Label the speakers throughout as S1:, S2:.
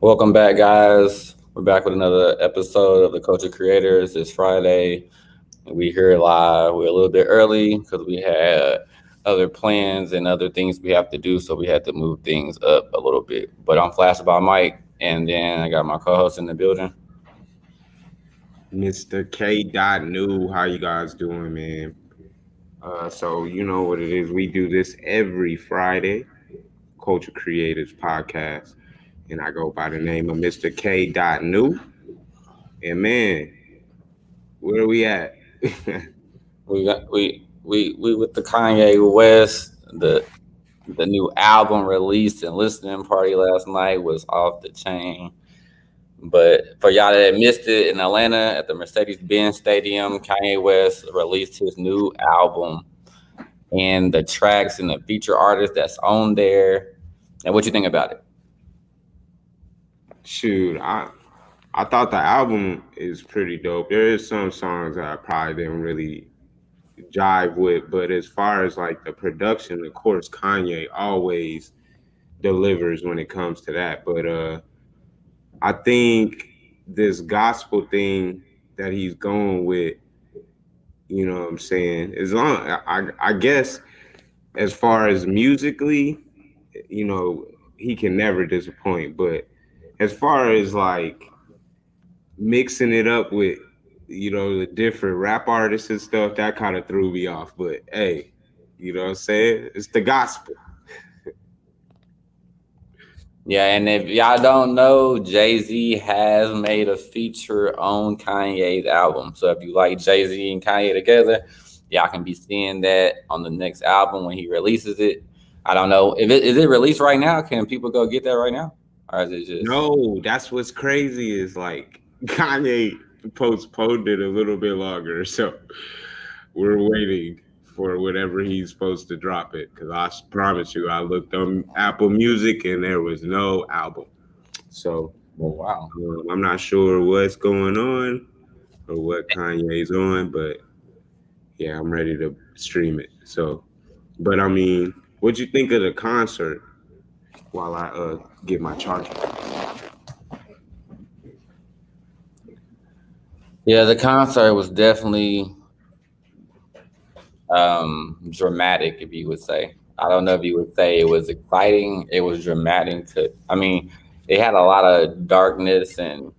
S1: Welcome back, guys. We're back with another episode of the Culture Creators. It's Friday. We here live. We're a little bit early because we had other plans and other things we have to do, so we had to move things up a little bit. But I'm Flash by Mike, and then I got my co-host in the building.
S2: Mr. K. New, how you guys doing, man? So you know what it is. We do this every Friday, Culture Creators Podcast, and I go by the name of Mr. K. New. And man, where are we at?
S1: We with the Kanye West. The new album released and listening party last night was off the chain. But for y'all that missed it, in Atlanta at the Mercedes-Benz Stadium, Kanye West released his new album and the tracks and the feature artist that's on there. And what you think about it?
S2: Shoot, I thought the album is pretty dope. There is some songs that I probably didn't really jive with, but as far as like the production, of course, Kanye always delivers when it comes to that. But I think this gospel thing that he's going with, you know what I'm saying, as long I guess as far as musically, you know, he can never disappoint. But as far as like mixing it up with, you know, the different rap artists and stuff, that kind of threw me off. But hey, you know what I'm saying? It's the gospel.
S1: Yeah, and if y'all don't know, Jay-Z has made a feature on Kanye's album. So if you like Jay-Z and Kanye together, y'all can be seeing that on the next album when he releases it. I don't know. If is it released right now? Can people go get that right now? Or is it just
S2: No, that's what's crazy is like Kanye postponed it a little bit longer. So we're waiting for whatever he's supposed to drop it. Because I promise you, I looked on Apple Music and there was no album. So
S1: oh, wow.
S2: I'm not sure what's going on or what Kanye's on, but yeah, I'm ready to stream it. So, but I mean, what'd you think of the concert while I get my charger?
S1: Yeah, the concert was definitely dramatic, if you would say. I don't know if you would say it was exciting. It was dramatic. I mean, it had a lot of darkness and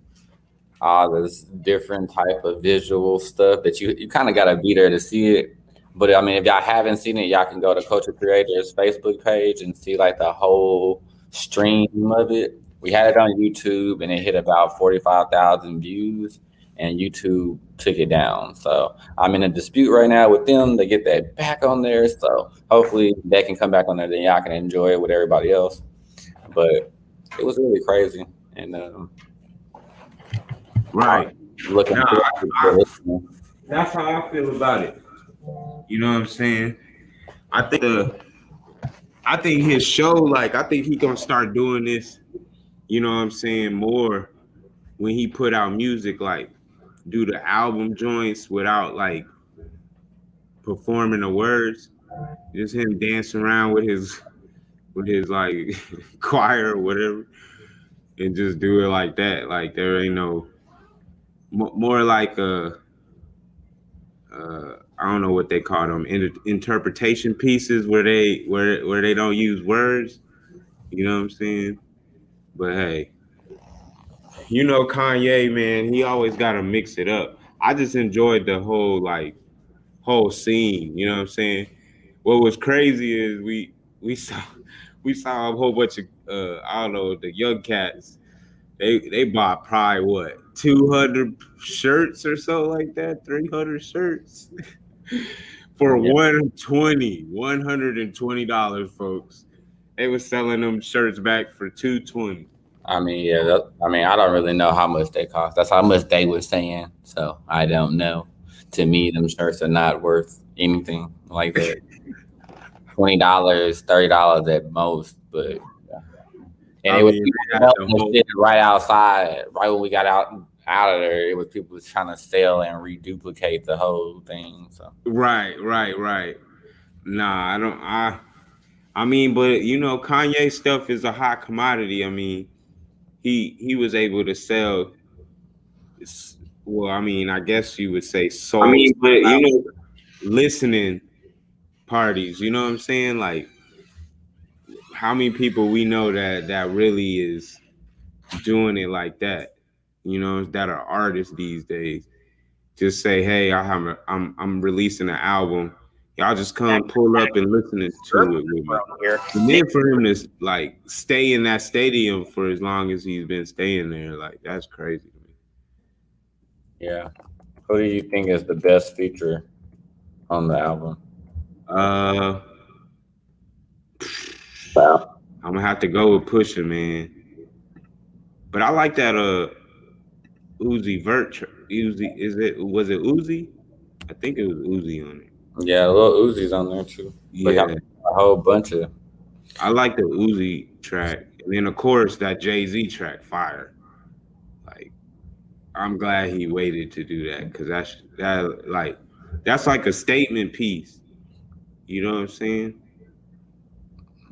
S1: all this different type of visual stuff that you kind of got to be there to see it. But I mean, if y'all haven't seen it, y'all can go to Culture Creators Facebook page and see like the whole stream of it. We had it on YouTube and it hit about 45,000 views, and YouTube took it down. So I'm in a dispute right now with them to get that back on there. So hopefully they can come back on there, then y'all can enjoy it with everybody else. But it was really crazy, and
S2: Right.
S1: looking
S2: Nah,
S1: forward to listening.
S2: that's how I feel about it. You know what I'm saying? I think I think his show, like, I think he gonna start doing this, you know what I'm saying, more when he put out music, like do the album joints without like performing the words. Just him dancing around with his like choir or whatever, and just do it like that. Like there ain't no more like I don't know what they call them, interpretation pieces where they don't use words. You know what I'm saying? But hey, you know Kanye, man, he always got to mix it up. I just enjoyed the whole like whole scene. You know what I'm saying? What was crazy is we saw we saw a whole bunch of I don't know, the young cats. They bought probably what 200 shirts or so like that, 300 shirts for
S1: Yeah.
S2: $120, folks. They was selling them shirts back for 220.
S1: I mean, yeah. I mean, I don't really know how much they cost. That's how much they were saying. So I don't know. To me, them shirts are not worth anything like that. $20, $30 at most. But and
S2: I
S1: it was
S2: mean,
S1: people
S2: they had the
S1: selling
S2: whole
S1: shit right outside. Right when we got out of there, it was people trying to sell and reduplicate the whole thing. So
S2: right. Nah, I don't. I mean, but you know, Kanye stuff is a hot commodity. I mean, he was able to sell. Well, I mean, I guess you would say
S1: I
S2: sold
S1: mean, but you
S2: out
S1: know,
S2: listening parties. You know what I'm saying? Like, how many people we know that really is doing it like that? You know, that are artists these days. Just say, hey, I'm releasing an album. Y'all just come pull up and listen to it with me.
S1: here.
S2: And then for him to like stay in that stadium for as long as he's been staying there, like that's crazy to me.
S1: Yeah. Who do you think is the best feature on the album?
S2: Uh,
S1: Wow.
S2: I'm gonna have to go with Pusha, man. But I like that Uzi Vert. Uzi, was it Uzi? I think it was Uzi on it.
S1: Yeah, Lil Uzi's on there too. But he got
S2: Yeah,
S1: a whole bunch of.
S2: I like the Uzi track, and then of course that Jay-Z track, Fire. Like I'm glad he waited to do that because that's like a statement piece. You know what I'm saying?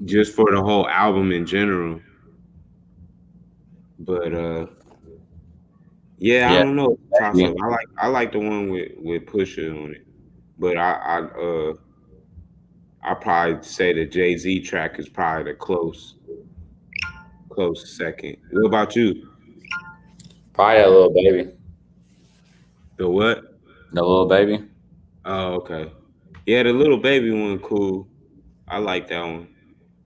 S2: Just for the whole album in general. But yeah, I
S1: Yeah.
S2: don't know. Toss
S1: Yeah.
S2: up. I like the one with Pusha on it. But I probably say the Jay-Z track is probably the close second. What about you?
S1: Probably a little baby.
S2: The what?
S1: The little baby.
S2: Oh, okay. Yeah, the little baby one cool. I like that one.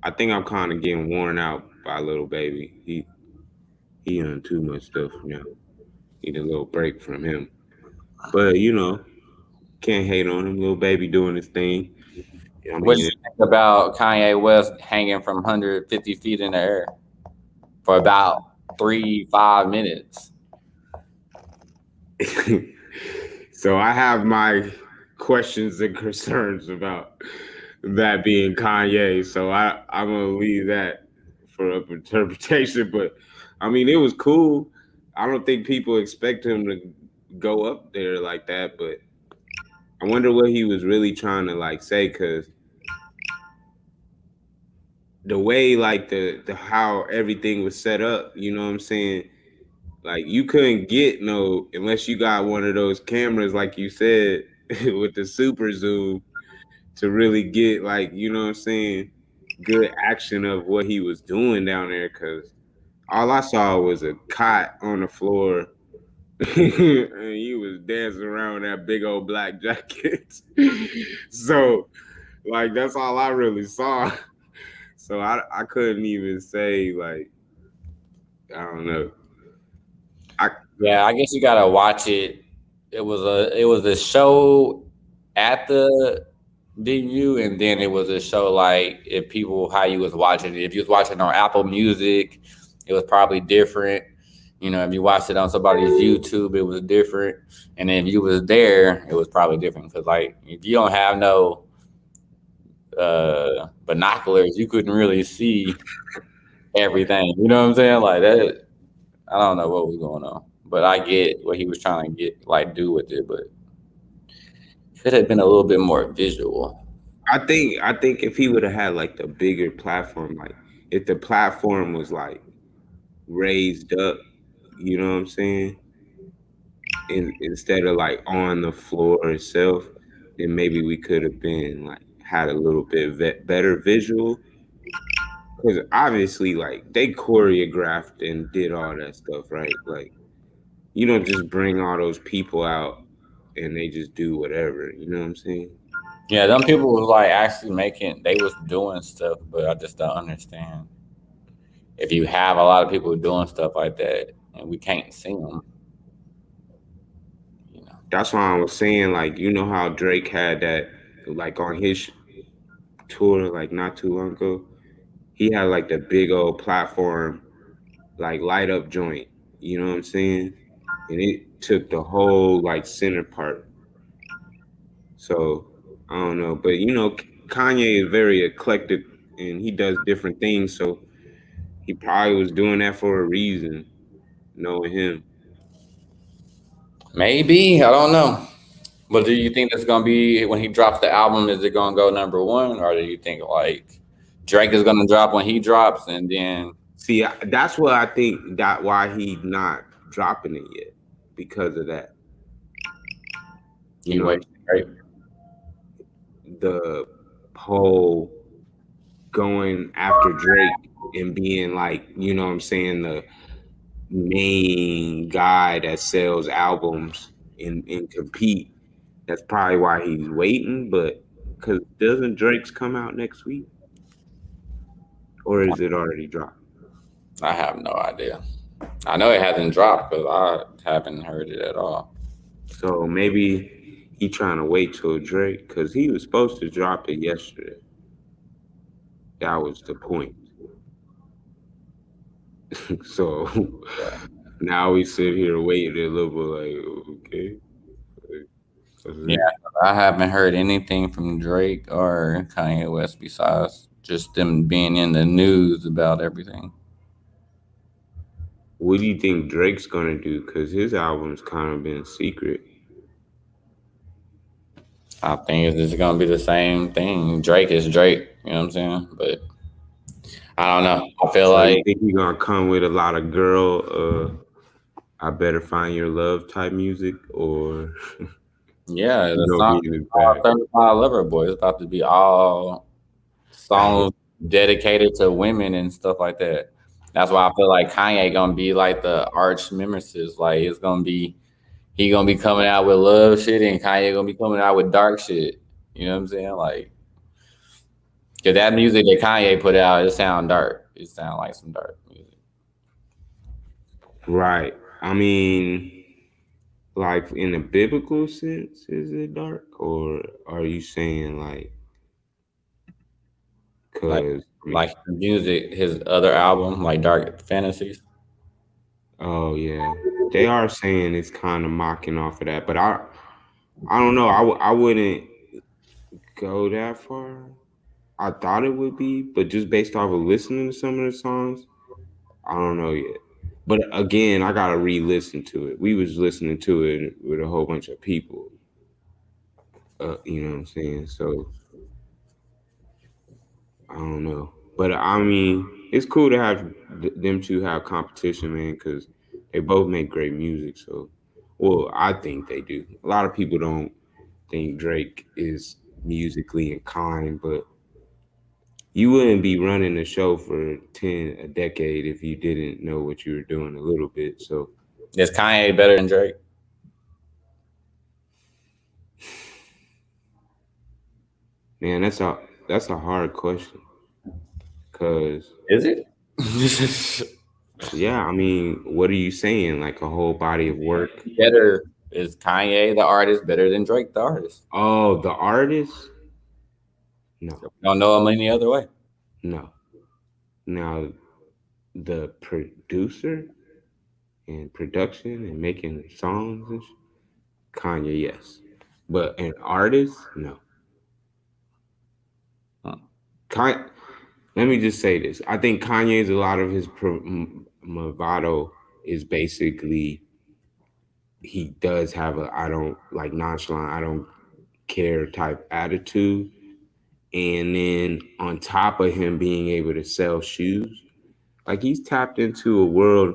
S2: I think I'm kind of getting worn out by little baby. He on too much stuff now. Need a little break from him. But can't hate on him. Little baby doing his thing. I
S1: What do
S2: mean,
S1: you think about Kanye West hanging from 150 feet in the air for about 3, 5 minutes?
S2: so I have my questions and concerns about that being Kanye. So I'm gonna leave that for up interpretation. But I mean, it was cool. I don't think people expect him to go up there like that. But I wonder what he was really trying to like say, because the way like the how everything was set up, you know what I'm saying? Like you couldn't get no unless you got one of those cameras, like you said, with the super zoom to really get like, you know what I'm saying, good action of what he was doing down there. Cause all I saw was a cot on the floor and he was dancing around with that big old black jacket. So like that's all I really saw. So I couldn't even say like I don't know. I
S1: Yeah, I guess you gotta watch it. It was a show at the venue, and then it was a show like if people how you was watching it. If you was watching on Apple Music, it was probably different. If you watched it on somebody's YouTube, it was different. And then if you was there, it was probably different. Because like if you don't have no binoculars, you couldn't really see everything. You know what I'm saying? Like that. I don't know what was going on, but I get what he was trying to get, like, do with it, but could have been a little bit more visual.
S2: I think if he would have had like the bigger platform, like if the platform was like raised up, you know what I'm saying, instead of like on the floor itself, then maybe we could have been like had a little bit better visual. Because obviously, like they choreographed and did all that stuff, right? Like you don't just bring all those people out and they just do whatever. You know what I'm saying?
S1: Yeah, them people was like actually they was doing stuff, but I just don't understand if you have a lot of people doing stuff like that and we can't see them. You know.
S2: That's why I was saying, like, you know how Drake had that, like, on his tour, like, not too long ago? He had, like, the big old platform, like, light up joint. You know what I'm saying? And it took the whole, like, center part. So, I don't know. But, Kanye is very eclectic and he does different things. So, he probably was doing that for a reason, knowing him.
S1: Maybe I don't know, but do you think that's gonna be when he drops the album? Is it gonna go number one, or do you think like Drake is gonna drop when he drops, and then
S2: See, that's what I think that why he not dropping it yet because of that. You
S1: He
S2: know,
S1: wait, right?
S2: the whole going after Drake and being like, you know what I'm saying, the main guy that sells albums and compete. That's probably why he's waiting. But because doesn't Drake's come out next week or is it already dropped?
S1: I have no idea. I know it hasn't dropped because I haven't heard it at all.
S2: So maybe he trying to wait till Drake because he was supposed to drop it yesterday. That was the point. So
S1: Yeah.
S2: now we sit here waiting a little bit like, okay, that's
S1: Yeah,
S2: it.
S1: I haven't heard anything from Drake or Kanye West besides just them being in the news about everything.
S2: What do you think Drake's gonna do? Because his album's kind of been secret.
S1: I think it's just gonna be the same thing. Drake is Drake, you know what I'm saying? But I don't know. I feel
S2: So you
S1: like
S2: think he's gonna come with a lot of I better find your love type music, or
S1: yeah,
S2: he
S1: the
S2: gonna be
S1: song
S2: in his bag?
S1: 35 Lover Boy is about to be all songs dedicated to women and stuff like that. That's why I feel like Kanye gonna be like the arch nemesis. Like it's gonna be he gonna be coming out with love shit and Kanye gonna be coming out with dark shit. You know what I'm saying? Like, cause that music that Kanye put out, it sound dark. It sound like some dark music.
S2: Right. I mean, like in a biblical sense, is it dark, or are you saying like,
S1: Like,
S2: cause I mean,
S1: like his music, his other album, like Dark Fantasies.
S2: oh yeah, they are saying it's kind of mocking off of that, but I don't know. I wouldn't go that far. I thought it would be, but just based off of listening to some of the songs, I don't know yet. But again, I gotta re-listen to it. We was listening to it with a whole bunch of people. You know what I'm saying? So I don't know. But I mean, it's cool to have them two have competition, man, because they both make great music. So, well, I think they do. A lot of people don't think Drake is musically inclined, but you wouldn't be running the show for a decade if you didn't know what you were doing a little bit. So,
S1: Is Kanye better than Drake?
S2: man, that's a hard question. Cause
S1: Is it?
S2: yeah, I mean, what are you saying? Like a whole body of work?
S1: Better is Kanye the artist better than Drake the artist?
S2: Oh, the artist? No,
S1: Don't know him any other way.
S2: no. Now the producer and production and making songs and Kanye, yes, but an artist, no.
S1: Huh.
S2: Kanye, let me just say this: I think Kanye's a lot of his bravado is basically he does have a I don't like nonchalant, I don't care type attitude. And then on top of him being able to sell shoes, like he's tapped into a world,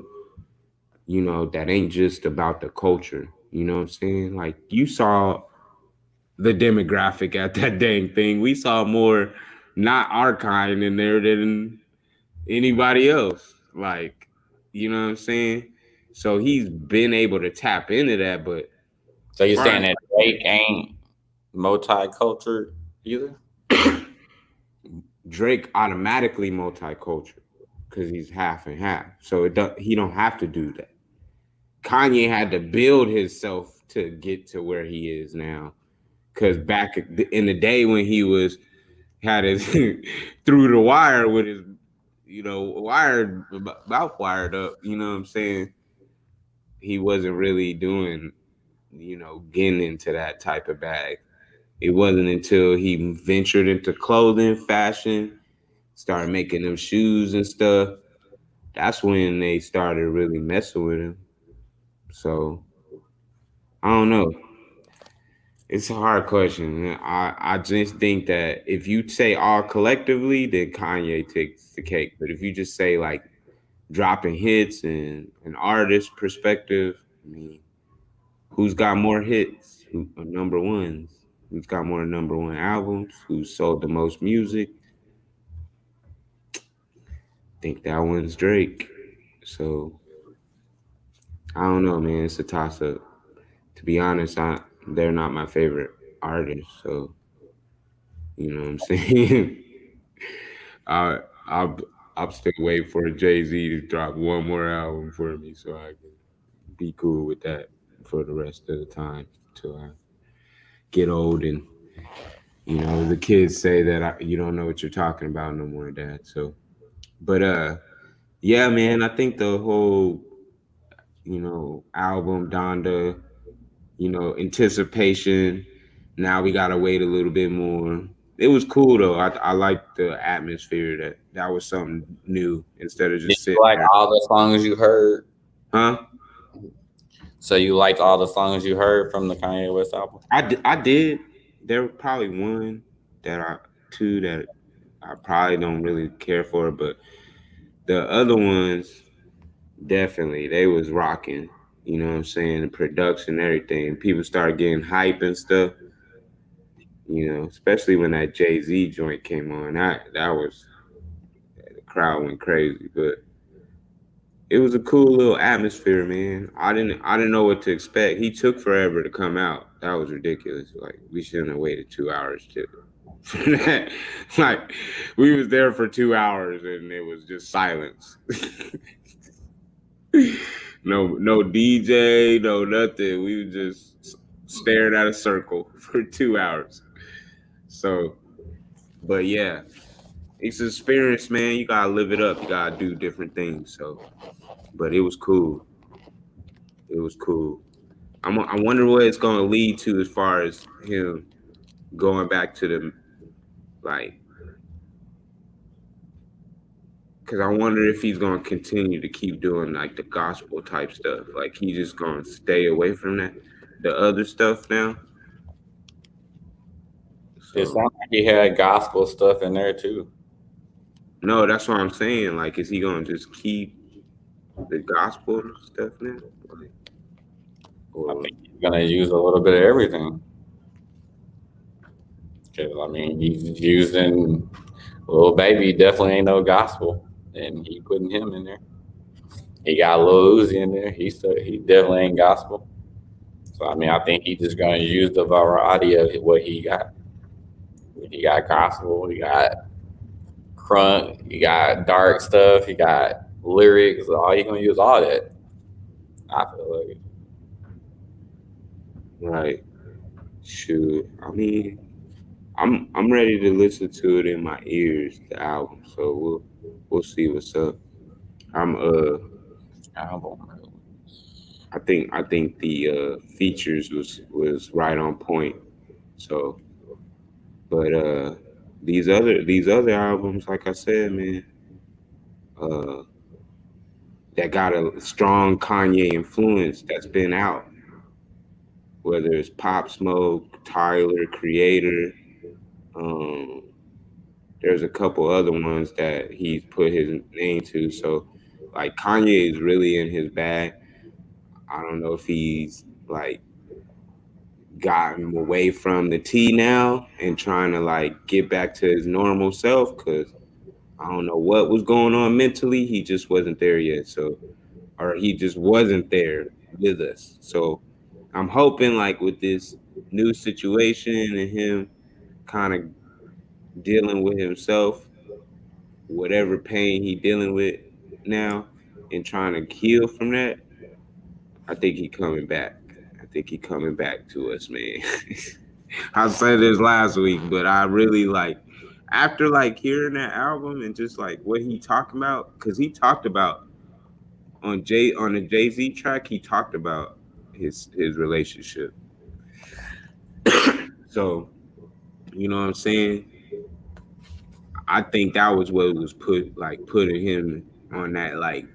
S2: that ain't just about the culture. You know what I'm saying? Like you saw the demographic at that dang thing. We saw more not our kind in there than anybody else. Like, you know what I'm saying? So he's been able to tap into that, but
S1: So you're
S2: far
S1: saying that Drake ain't multicultural either?
S2: Drake automatically multicultural because he's half and half. So he don't have to do that. Kanye had to build himself to get to where he is now. Because back in the day when he was had his through the wire with his, wired mouth wired up, you know what I'm saying? He wasn't really doing, getting into that type of bag. It wasn't until he ventured into clothing, fashion, started making them shoes and stuff. That's when they started really messing with him. So I don't know. It's a hard question. I just think that if you say all collectively, then Kanye takes the cake. But if you just say like dropping hits and an artist perspective. I mean, who's got more hits? Who are number ones? Who's got more number one albums? Who's sold the most music? I think that one's Drake. So I don't know, man. It's a toss up. To be honest, they're not my favorite artists. So you know what I'm saying. I I'll I'll still wait for Jay Z to drop one more album for me so I can be cool with that for the rest of the time till I get old and the kids say that you don't know what you're talking about no more, Dad. So, but yeah, man, I think the whole album Donda, anticipation. Now we gotta wait a little bit more. It was cool though. I liked the atmosphere that was something new instead of
S1: Did
S2: just
S1: you
S2: sitting
S1: like
S2: there.
S1: all the songs you heard?
S2: Huh?
S1: So you liked all the songs you heard from the Kanye West album?
S2: I did. There were probably two that I probably don't really care for, but the other ones definitely they was rocking. You know what I'm saying? The production, everything. People started getting hype and stuff. Especially when that Jay Z joint came on. That was the crowd went crazy, but it was a cool little atmosphere, man. I didn't know what to expect. He took forever to come out. That was ridiculous. Like we shouldn't have waited 2 hours to for that. Like we was there for 2 hours and it was just silence. No DJ, no nothing. We were just staring at a circle for 2 hours. So, but yeah, it's an experience, man. You gotta live it up. You gotta do different things. So, but it was cool. It was cool. I wonder what it's gonna lead to as far as him going back to the like. Because I wonder if he's gonna continue to keep doing like the gospel type stuff. Like he just gonna stay away from the other stuff now.
S1: It
S2: So
S1: sounded like he had gospel stuff in there too.
S2: no, that's what I'm saying. Like, is he gonna just keep the gospel stuff now? Like,
S1: I
S2: or
S1: think he's gonna use a little bit of everything. Cause I mean, he's using Little Baby definitely ain't no gospel, and he putting him in there. He got Lil Uzi in there. He definitely ain't gospel. So I mean, I think he's just gonna use the variety of what he got. He got gospel. He got crunk. He got dark stuff. He got lyrics. All you gonna use all that. I feel like
S2: right? Shoot, I mean, I'm ready to listen to it in my ears, the album. So we'll see what's up. I'm
S1: album.
S2: I think the features was right on point. So, but these other albums, like I said, man, uh, that got a strong Kanye influence that's been out. Whether it's Pop Smoke, Tyler, Creator, um, there's a couple other ones that he's put his name to. So, like Kanye is really in his bag. I don't know if he's like gotten away from the T now and trying to like get back to his normal self because I don't know what was going on mentally. He just wasn't there yet. So, or he just wasn't there with us. So, I'm hoping like with this new situation and him kind of dealing with himself, whatever pain he dealing with now, and trying to heal from that, I think he coming back. I think he coming back to us, man. I said this last week, but I really like after like hearing that album and just like what he talked about, because he talked about on the Jay Z track, he talked about his relationship. So you know what I'm saying? I think that was what was putting him on that like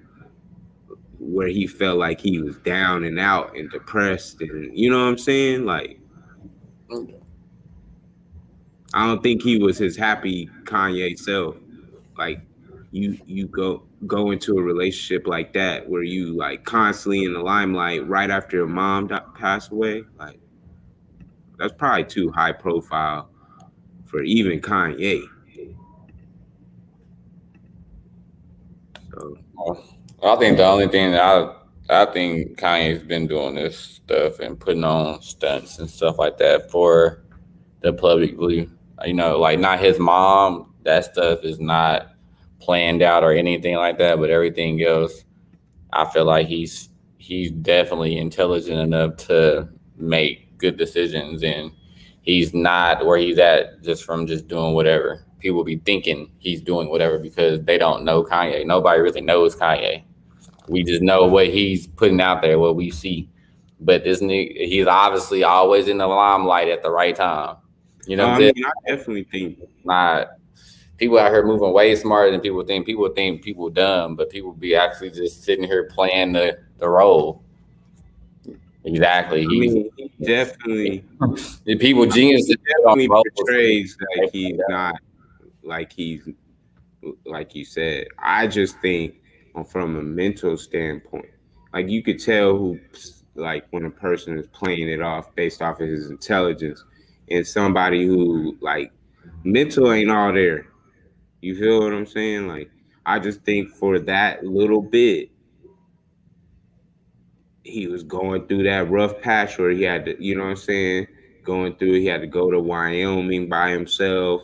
S2: where he felt like he was down and out and depressed and you know what I'm saying? Like I don't think he was his happy Kanye self. Like you go go into a relationship like that where you like constantly in the limelight right after your mom passed away. Like that's probably too high profile for even Kanye. So
S1: Well, I think the only thing that I think Kanye's been doing this stuff and putting on stunts and stuff like that for the publicly. Like not his mom. That stuff is not planned out or anything like that. But everything else, I feel like he's definitely intelligent enough to make good decisions, and he's not where he's at just from just doing whatever. People be thinking he's doing whatever because they don't know Kanye. Nobody really knows Kanye. We just know what he's putting out there, what we see. But this nigga, he's obviously always in the limelight at the right time. You know what I'm
S2: I
S1: saying?
S2: mean, I definitely think
S1: Not people out here moving way smarter than people think. People think people dumb, but people be actually just sitting here playing the role. Exactly.
S2: I
S1: He's
S2: mean he definitely
S1: the people
S2: he
S1: geniuses put on
S2: definitely
S1: roles.
S2: portrays like he's not like he's like you said. I just think from a mental standpoint, like you could tell who like when a person is playing it off based off of his intelligence, and somebody who like mental ain't all there. You feel what I'm saying? Like I just think for that little bit, he was going through that rough patch where he had to, you know what I'm saying, going through. He had to go to Wyoming by himself.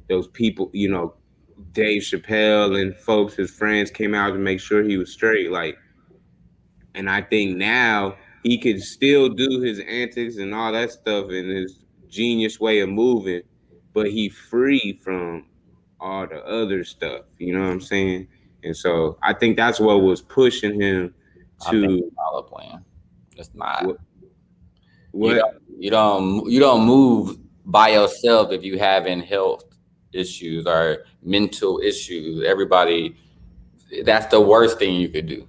S2: Those people, Dave Chappelle and folks, his friends came out to make sure he was straight. Like, and I think now he could still do his antics and all that stuff in his genius way of moving, but he free from all the other stuff. You know what I'm saying? And so I think that's what was pushing him
S1: I think
S2: to
S1: it's all a plan. It's not.
S2: what
S1: You
S2: what
S1: don't move by yourself if you having health issues or mental issues. Everybody, that's the worst thing you could do.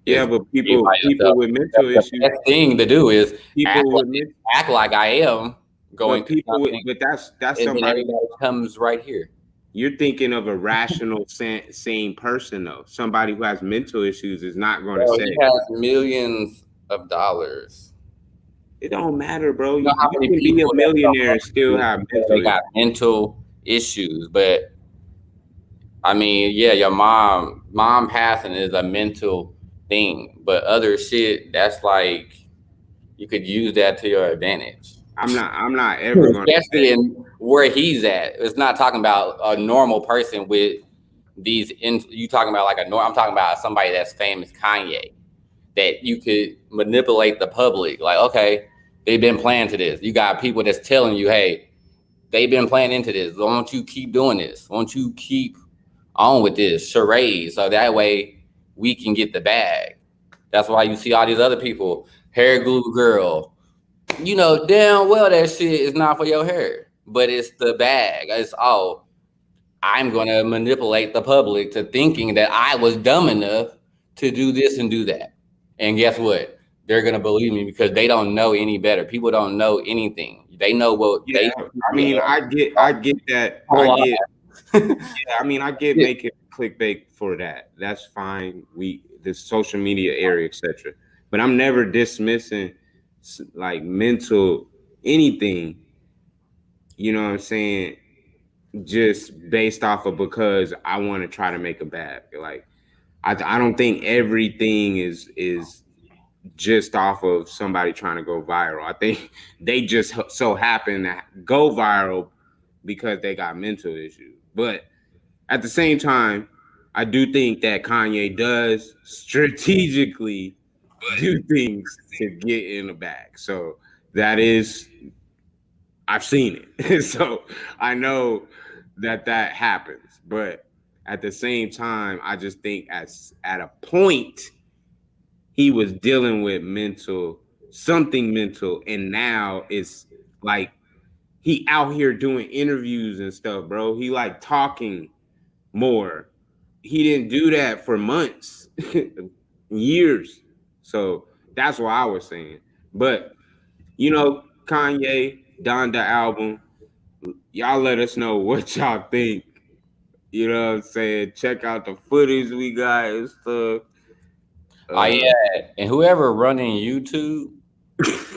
S2: yeah,
S1: Is
S2: but
S1: be by
S2: people
S1: yourself.
S2: with mental
S1: The
S2: issues,
S1: best thing to do is act
S2: people
S1: like
S2: with men-
S1: act like I am going
S2: but
S1: through
S2: people with
S1: something,
S2: but that's
S1: and then
S2: somebody.
S1: everybody comes right here.
S2: You're thinking of a rational, sane person, though. Somebody who has mental issues is not going to
S1: Bro,
S2: say
S1: he has millions of dollars.
S2: it don't matter, bro.
S1: You know how
S2: You
S1: many
S2: can be a
S1: people that
S2: millionaire and still have mental
S1: they
S2: issues.
S1: got mental issues, but I mean, yeah, your mom passing is a mental thing, but other shit that's like you could use that to your advantage.
S2: I'm not ever going to
S1: Especially
S2: say,
S1: in where he's at. It's not talking about a normal person with you talking about like I'm talking about somebody that's famous, Kanye, that you could manipulate the public. Like, okay, they've been planning to this. You got people that's telling you, hey, they've been playing into this. Why don't you keep doing this? Why don't you keep on with this charade so that way we can get the bag? That's why you see all these other people, hair glue girl. You know damn well that shit is not for your hair, but it's the bag. It's I'm gonna manipulate the public to thinking that I was dumb enough to do this and do that. And guess what? They're gonna believe me because they don't know any better. People don't know anything. They know what
S2: yeah.
S1: they
S2: I mean, I get that.
S1: whole lot.
S2: Yeah. I mean, I get making clickbait for that. That's fine. The social media area, etc. But I'm never dismissing like mental anything. You know what I'm saying? Just based off of because I want to try to make a bag. Like I don't think everything is just off of somebody trying to go viral. I think they just so happen to go viral because they got mental issues. But at the same time, I do think that Kanye does strategically do things to get in the bag. So that is I've seen it. So I know that happens. But at the same time, I just think at a point he was dealing with something mental, and now it's like he out here doing interviews and stuff, bro. He like talking more. He didn't do that for months, years. So that's what I was saying. But Kanye, Donda album, y'all let us know what y'all think You know what I'm saying? Check out the footage we got and stuff.
S1: Oh yeah, and whoever running YouTube,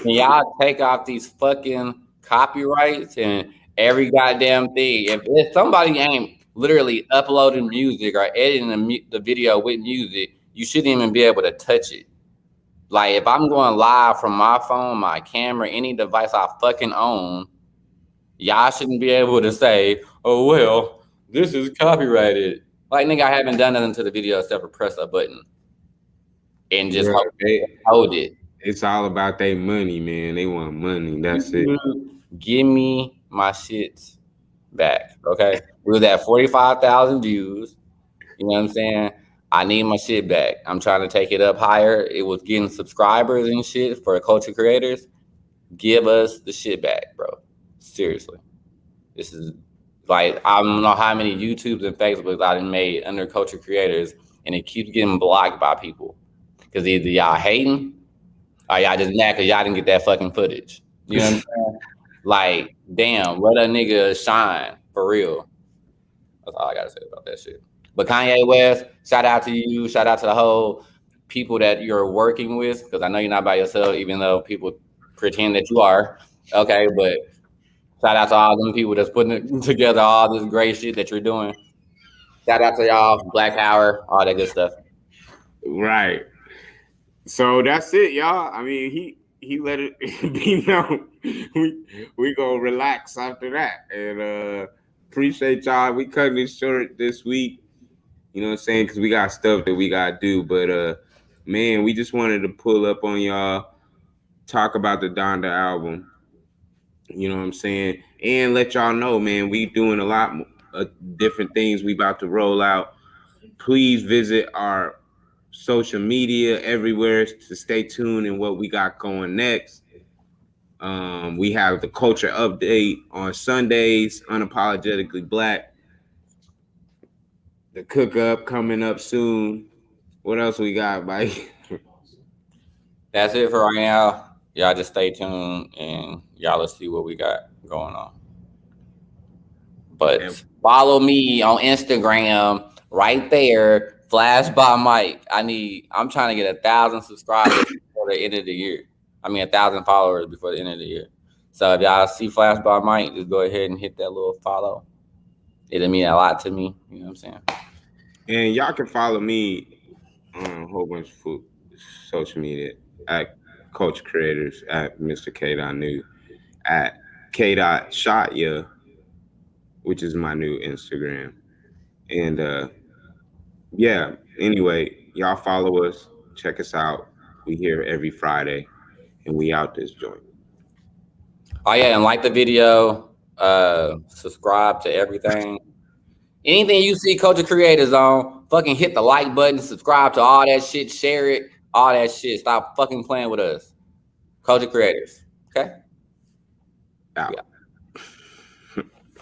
S1: can y'all take off these fucking copyrights and every goddamn thing? If somebody ain't literally uploading music or editing the video with music, you shouldn't even be able to touch it. Like if I'm going live from my phone, my camera, any device I fucking own, y'all shouldn't be able to say, "Oh well, this is copyrighted." Like nigga, I haven't done nothing to the video except for press a button and just
S2: Bro,
S1: hold it.
S2: it's all about their money, man. They want money. That's it.
S1: Give me my shit back, okay? We was at 45,000 views. You know what I'm saying? I need my shit back. I'm trying to take it up higher. It was getting subscribers and shit for culture creators. Give us the shit back, bro. Seriously. This is like I don't know how many YouTubes and Facebooks I done made under culture creators, and it keeps getting blocked by people because either y'all hating or y'all just mad because y'all didn't get that fucking footage. You know what I'm saying? Like, damn, let a nigga shine for real. That's all I gotta say about that shit. But Kanye West, shout out to you. Shout out to the whole people that you're working with, because I know you're not by yourself, even though people pretend that you are. Okay, but shout out to all them people that's putting it together, all this great shit that you're doing. Shout out to y'all, Black Power, all that good stuff.
S2: Right. So that's it, y'all. I mean, he let it be known. We gonna relax after that, and appreciate y'all. We cutting it short this week. You know what I'm saying? Because we got stuff that we gotta do. But man, we just wanted to pull up on y'all, talk about the Donda album. You know what I'm saying? And let y'all know, man, we doing a lot of different things we about to roll out. Please visit our social media everywhere to stay tuned in what we got going next. We have the culture update on Sundays, unapologetically black. The cook up coming up soon. What else we got, Mike?
S1: That's it for right now. Y'all just stay tuned and y'all let's see what we got going on. But follow me on Instagram right there. Flash by Mike. I'm trying to get 1,000 subscribers before the end of the year. 1,000 followers before the end of the year. So if y'all see Flash by Mike, just go ahead and hit that little follow. It'll mean a lot to me. You know what I'm saying?
S2: And y'all can follow me on a whole bunch of social media at Coach Creators, at Mr. K. New, at K. Shotya, which is my new Instagram. And yeah, anyway, y'all follow us, check us out. We here every Friday, and we out this joint.
S1: Oh yeah, and like the video, subscribe to everything. Anything you see Culture Creators on, fucking hit the like button, subscribe to all that shit, share it, all that shit. Stop fucking playing with us. Culture Creators. Okay?
S2: Out.
S1: Yeah.